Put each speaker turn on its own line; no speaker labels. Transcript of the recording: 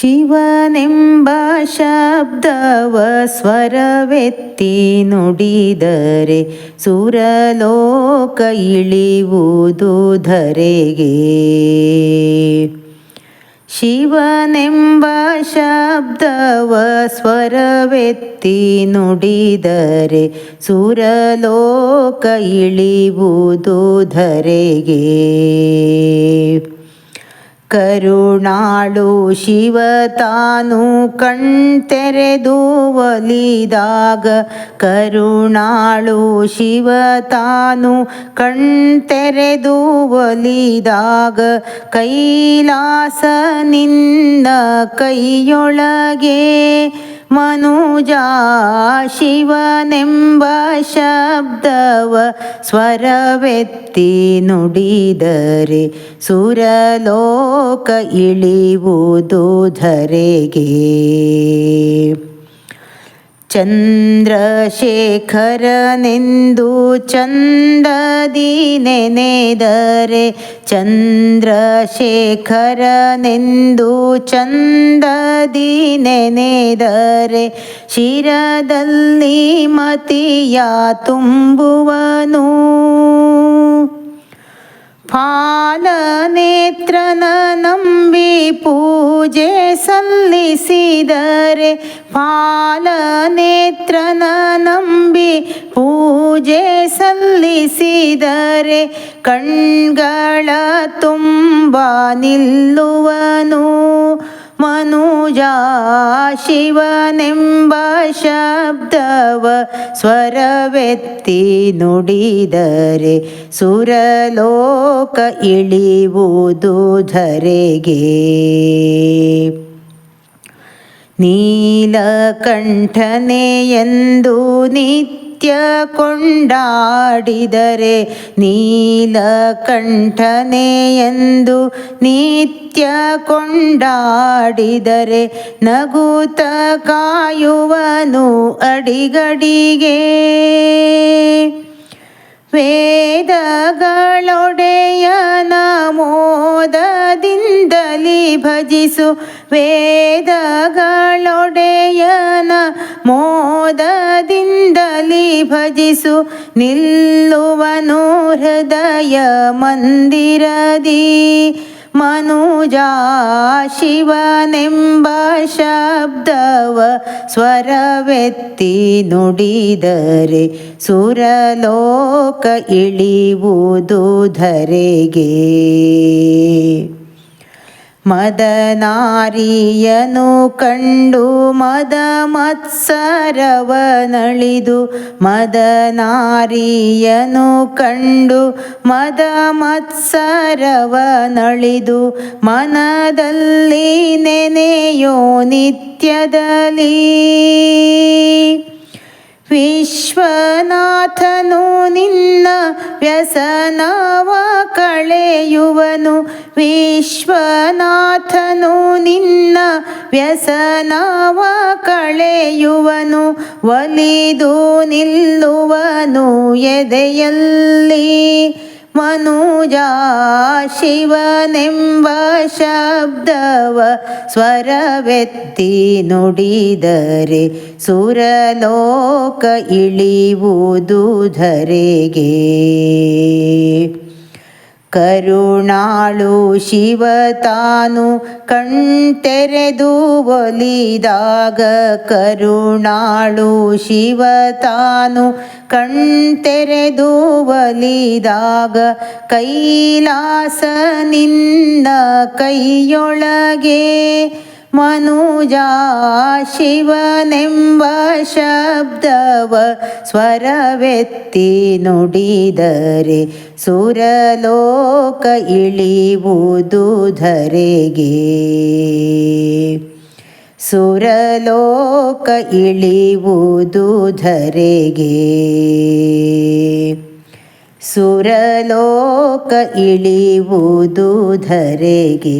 ಶಿವನೆಂಬ ಶಬ್ದವ ಸ್ವರವೆತ್ತಿ ನುಡಿದರೆ ಸುರಲೋಕ ಇಳಿಯುವುದು ಧರೆಗೆ. ಶಿವನೆಂಬ ಶಬ್ದವ ಸ್ವರವೆತ್ತಿ ನುಡಿದರೆ ಸುರಲೋಕ ಇಳಿಯುವುದು ಧರೆಗೆ. ಕರುಣಾಳು ಶಿವ ತಾನು ಕಣ್ತೆರೆದು ಒಲಿದಾಗ, ಕರುಣಾಳು ಶಿವ ತಾನು ಕಣ್ತೆರೆದು ಒಲಿದಾಗ, ಕೈಲಾಸ ನಿನ್ನ ಕೈಯೊಳಗೆ ಮನುಜ ಶಿವನೆಂಬ ಶಬ್ದವ ಸ್ವರವೆತ್ತಿ ನುಡಿದರೆ ಸುರಲೋಕ ಇಳಿಯುವುದು ಧರೆಗೆ. ಚಂದ್ರಶೇಖರನೆಂದು ಚಂದದಿ ನೆನೆದರೆ, ಚಂದ್ರಶೇಖರನೆಂದು ಚಂದದಿ ನೆನೆದರೆ, ಶಿರದಲ್ಲಿ ಮತಿಯ ತುಂಬುವನು. ಫಾಲನೇತ್ರನ ನಂಬಿ ಪೂಜೆ ಸಲ್ಲಿಸಿದರೆ, ಫಾಲನೇತ್ರನ ನಂಬಿ ಪೂಜೆ ಸಲ್ಲಿಸಿದರೆ, ಕಣ್ಗಳ ತುಂಬ ನಿಲ್ಲುವನು. ಮನುಜ ಶಿವನೆಂಬ ಶಬ್ದವ ಸ್ವರವೆತ್ತಿ ನುಡಿದರೆ ಸುರಲೋಕ ಇಳಿಯುವುದು ಧರೆಗೆ. ನೀಲಕಂಠನೆ ಎಂದು ನಿತ್ಯ ಕೊಂಡಾಡಿದರೆ, ನೀಲಕಂಠನೆ ಎಂದು ನಿತ್ಯ ಕೊಂಡಾಡಿದರೆ, ನಗುತ್ತ ಕಾಯುವನು ಅಡಿಗಡಿಗೆ. ವೇದಗಳೊಡೆಯನ ಮೋದದಿಂದಲಿ ಭಜಿಸು, ವೇದಗಳೊಡೆಯನ ಮೋದದಿಂದಲಿ ಭಜಿಸು, ನಿಲ್ಲುವನು ಹೃದಯ ಮಂದಿರದಿ. ಮನುಜ ಶಿವನೆಂಬ ಶಬ್ದವ ಸ್ವರವೆತ್ತಿ ನುಡಿದರೆ ಸುರಲೋಕ ಇಳಿಯುವುದು ಧರೆಗೆ. ಮದನಾರಿಯನು ಕಂಡು ಮದ ಮತ್ಸರವನಳಿದು, ಮದನಾರಿಯನು ಕಂಡು ಮದ ಮತ್ಸರವನಳಿದು, ಮನದಲ್ಲಿ ನೆನೆಯೋ ನಿತ್ಯದಲ್ಲಿ. ವಿಶ್ವನಾಥನು ನಿನ್ನ ವ್ಯಸನವ ಕಳೆಯುವನು, ವಿಶ್ವನಾಥನು ನಿನ್ನ ವ್ಯಸನವ ಕಳೆಯುವನು, ಒಲಿದು ನಿಲ್ಲುವನು ಎದೆಯಲ್ಲಿ. ಮನುಜ ಶಿವನೆಂಬ ಶಬ್ದವ ಸ್ವರವೆತ್ತಿ ನುಡಿದರೆ ಸುರಲೋಕ ಇಳಿಯುವುದು ಧರೆಗೆ. ಕರುಣಾಳು ಶಿವ ತಾನು ಕಣ್ತೆರೆದು ಒಲಿದಾಗ, ಕರುಣಾಳು ಶಿವ ತಾನು ಕಣ್ತೆರೆದು ಒಲಿದಾಗ, ಕೈಲಾಸ ನಿನ್ನ ಕೈಯೊಳಗೆ ಮನುಜ ಶಿವನೆಂಬ ಶಬ್ದವ ಸ್ವರವೆತ್ತಿ ನುಡಿದರೆ ಸುರಲೋಕ ಇಳಿಯುವುದು ಧರೆಗೆ. ಸುರಲೋಕ ಇಳಿಯುವುದು ಧರೆಗೆ. ಸುರಲೋಕ ಇಳಿಯುವುದು ಧರೆಗೆ.